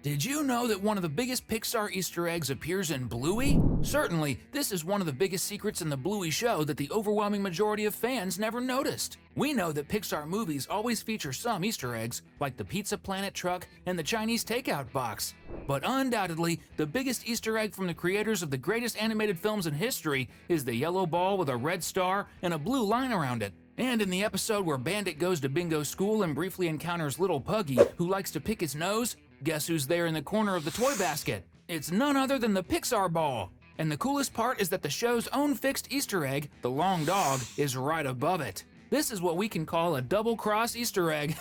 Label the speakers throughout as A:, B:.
A: Did you know that one of the biggest Pixar Easter eggs appears in Bluey? Certainly, this is one of the biggest secrets in the Bluey show that the overwhelming majority of fans never noticed. We know that Pixar movies always feature some Easter eggs, like the Pizza Planet truck and the Chinese takeout box. But undoubtedly, the biggest Easter egg from the creators of the greatest animated films in history is the yellow ball with a red star and a blue line around it. And in the episode where Bandit goes to Bingo's school and briefly encounters little Puggy, who likes to pick his nose, guess who's there in the corner of the toy basket? It's none other than the Pixar ball. And the coolest part is that the show's own fixed Easter egg, the long dog, is right above it. This is what we can call a double-cross Easter egg.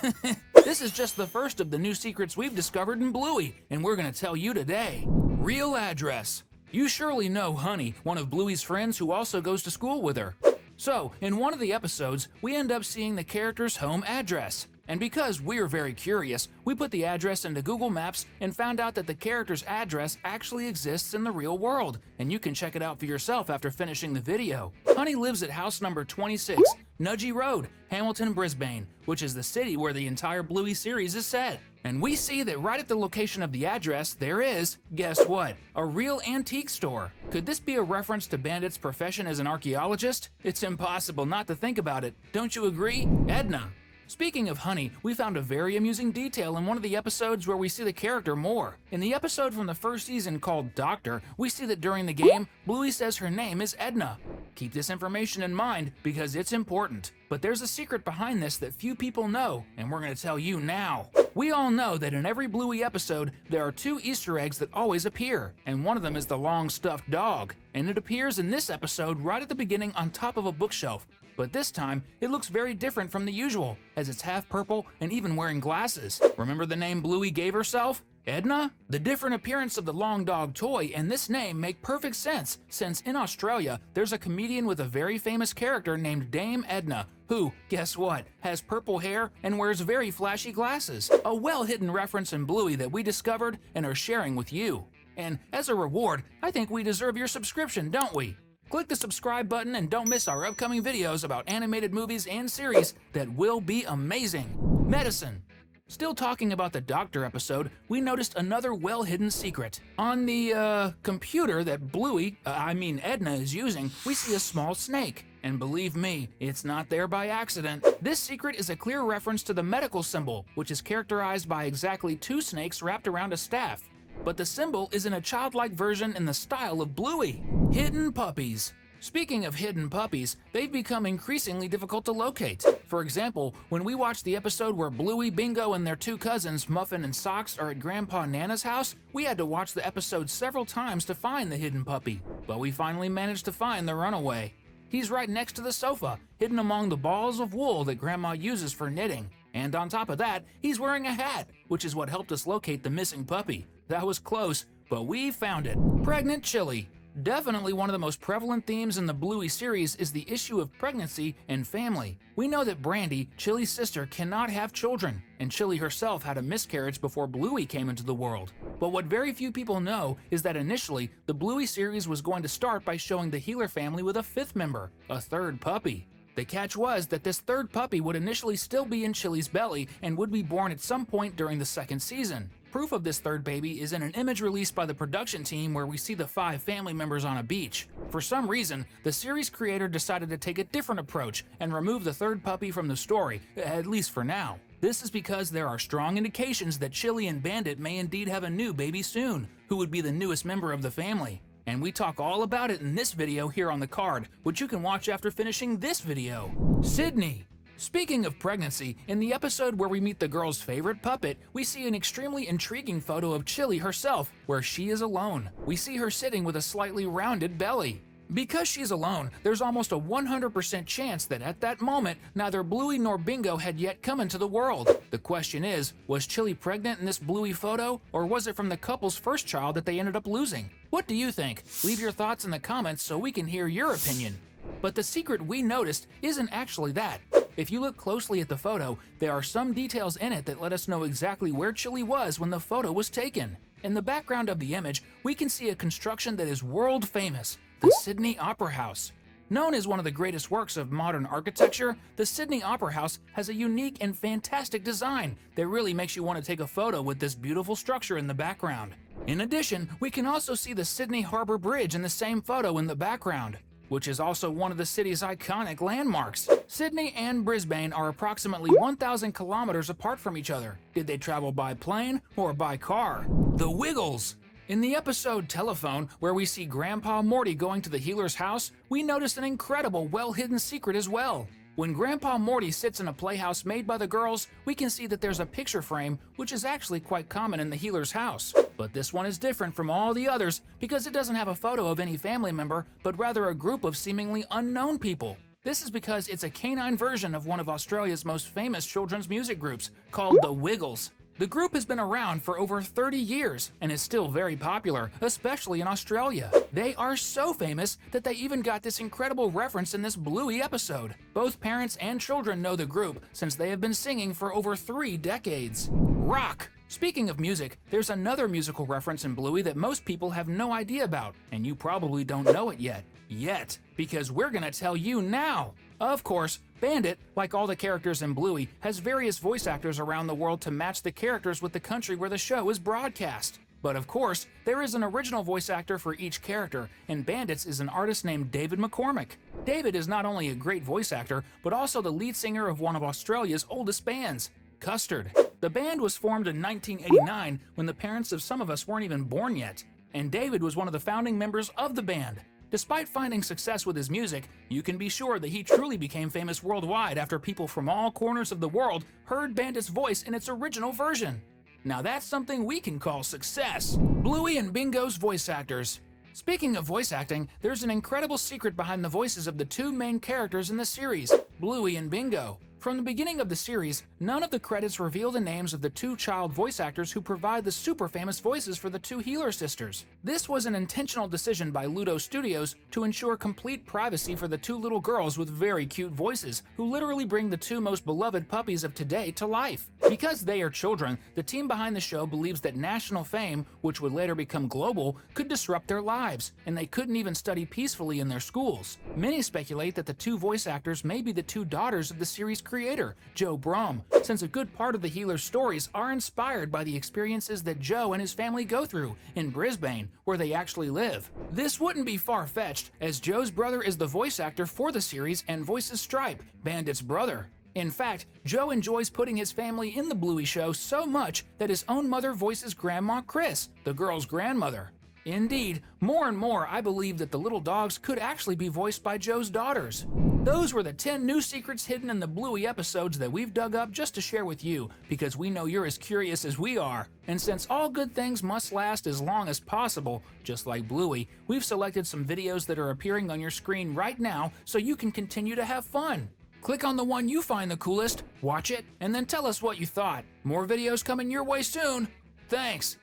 A: This is just the first of the new secrets we've discovered in Bluey, and we're gonna tell you today. Real address. You surely know Honey, one of Bluey's friends who also goes to school with her. So, in one of the episodes, we end up seeing the character's home address. And because we're very curious, we put the address into Google Maps and found out that the character's address actually exists in the real world, and you can check it out for yourself after finishing the video. Honey lives at house number 26, Nudgee Road, Hamilton, Brisbane, which is the city where the entire Bluey series is set. And we see that right at the location of the address, there is, guess what, a real antique store. Could this be a reference to Bandit's profession as an archaeologist? It's impossible not to think about it. Don't you agree? Edna. Speaking of Honey, we found a very amusing detail in one of the episodes where we see the character more. In the episode from the first season called Doctor, we see that during the game, Bluey says her name is Edna. Keep this information in mind because it's important. But there's a secret behind this that few people know, and we're going to tell you now. We all know that in every Bluey episode, there are two Easter eggs that always appear, and one of them is the long stuffed dog. And it appears in this episode right at the beginning on top of a bookshelf. But this time, it looks very different from the usual, as it's half purple and even wearing glasses. Remember the name Bluey gave herself? Edna? The different appearance of the long dog toy and this name make perfect sense, since in Australia, there's a comedian with a very famous character named Dame Edna, who, guess what, has purple hair and wears very flashy glasses. A well-hidden reference in Bluey that we discovered and are sharing with you. And as a reward, I think we deserve your subscription, don't we? Click the subscribe button and don't miss our upcoming videos about animated movies and series that will be amazing. Medicine. Still talking about the Doctor episode, we noticed another well-hidden secret. On the, computer that Edna is using, we see a small snake. And believe me, it's not there by accident. This secret is a clear reference to the medical symbol, which is characterized by exactly two snakes wrapped around a staff. But the symbol is in a childlike version in the style of Bluey. Hidden puppies. Speaking of hidden puppies, they've become increasingly difficult to locate. For example, when we watched the episode where Bluey, Bingo, and their two cousins, Muffin and Socks, are at Grandpa Nana's house, we had to watch the episode several times to find the hidden puppy. But we finally managed to find the runaway. He's right next to the sofa, hidden among the balls of wool that Grandma uses for knitting. And on top of that, he's wearing a hat, which is what helped us locate the missing puppy. That was close, but we found it. Pregnant Chile. Definitely one of the most prevalent themes in the Bluey series is the issue of pregnancy and family. We know that Brandy, Chile's sister, cannot have children, and Chile herself had a miscarriage before Bluey came into the world. But what very few people know is that initially, the Bluey series was going to start by showing the Healer family with a fifth member, a third puppy. The catch was that this third puppy would initially still be in Chile's belly and would be born at some point during the second season. Proof of this third baby is in an image released by the production team where we see the 5 family members on a beach. For some reason, the series creator decided to take a different approach and remove the third puppy from the story, at least for now. This is because there are strong indications that Chile and Bandit may indeed have a new baby soon, who would be the newest member of the family. And we talk all about it in this video here on the card, which you can watch after finishing this video. Sydney. Speaking of pregnancy, in the episode where we meet the girl's favorite puppet, we see an extremely intriguing photo of Chile herself, where she is alone. We see her sitting with a slightly rounded belly. Because she's alone, there's almost a 100% chance that at that moment, neither Bluey nor Bingo had yet come into the world. The question is, was Chile pregnant in this Bluey photo, or was it from the couple's first child that they ended up losing? What do you think? Leave your thoughts in the comments so we can hear your opinion. But the secret we noticed isn't actually that. If you look closely at the photo, there are some details in it that let us know exactly where Chile was when the photo was taken. In the background of the image, we can see a construction that is world famous, the Sydney Opera House. Known as one of the greatest works of modern architecture, the Sydney Opera House has a unique and fantastic design that really makes you want to take a photo with this beautiful structure in the background. In addition, we can also see the Sydney Harbour Bridge in the same photo in the background, which is also one of the city's iconic landmarks. Sydney and Brisbane are approximately 1,000 kilometers apart from each other. Did they travel by plane or by car? The Wiggles. In the episode Telephone, where we see Grandpa Morty going to the healer's house, we notice an incredible, well-hidden secret as well. When Grandpa Morty sits in a playhouse made by the girls, we can see that there's a picture frame, which is actually quite common in the healer's house. But this one is different from all the others because it doesn't have a photo of any family member, but rather a group of seemingly unknown people. This is because it's a canine version of one of Australia's most famous children's music groups, called the Wiggles. The group has been around for over 30 years and is still very popular, especially in Australia. They are so famous that they even got this incredible reference in this Bluey episode. Both parents and children know the group since they have been singing for over 3 decades. Rock! Speaking of music, there's another musical reference in Bluey that most people have no idea about, and you probably don't know it yet. Because we're gonna tell you now! Of course, Bandit, like all the characters in Bluey, has various voice actors around the world to match the characters with the country where the show is broadcast. But of course, there is an original voice actor for each character, and Bandit's is an artist named David McCormack. David is not only a great voice actor, but also the lead singer of one of Australia's oldest bands, Custard. The band was formed in 1989 when the parents of some of us weren't even born yet, and David was one of the founding members of the band. Despite finding success with his music, you can be sure that he truly became famous worldwide after people from all corners of the world heard Bandit's voice in its original version. Now that's something we can call success. Bluey and Bingo's voice actors. Speaking of voice acting, there's an incredible secret behind the voices of the 2 main characters in the series, Bluey and Bingo. From the beginning of the series, none of the credits reveal the names of the 2 child voice actors who provide the super famous voices for the 2 Healer sisters. This was an intentional decision by Ludo Studios to ensure complete privacy for the 2 little girls with very cute voices, who literally bring the 2 most beloved puppies of today to life. Because they are children, the team behind the show believes that national fame, which would later become global, could disrupt their lives, and they couldn't even study peacefully in their schools. Many speculate that the 2 voice actors may be the 2 daughters of the series' creator, Joe Brom, since a good part of the Healer's stories are inspired by the experiences that Joe and his family go through in Brisbane, where they actually live. This wouldn't be far-fetched, as Joe's brother is the voice actor for the series and voices Stripe, Bandit's brother. In fact, Joe enjoys putting his family in the Bluey show so much that his own mother voices Grandma Chris, the girl's grandmother. Indeed, more and more I believe that the little dogs could actually be voiced by Joe's daughters. Those were the 10 new secrets hidden in the Bluey episodes that we've dug up just to share with you, because we know you're as curious as we are. And since all good things must last as long as possible, just like Bluey, we've selected some videos that are appearing on your screen right now so you can continue to have fun. Click on the one you find the coolest, watch it, and then tell us what you thought. More videos coming your way soon. Thanks.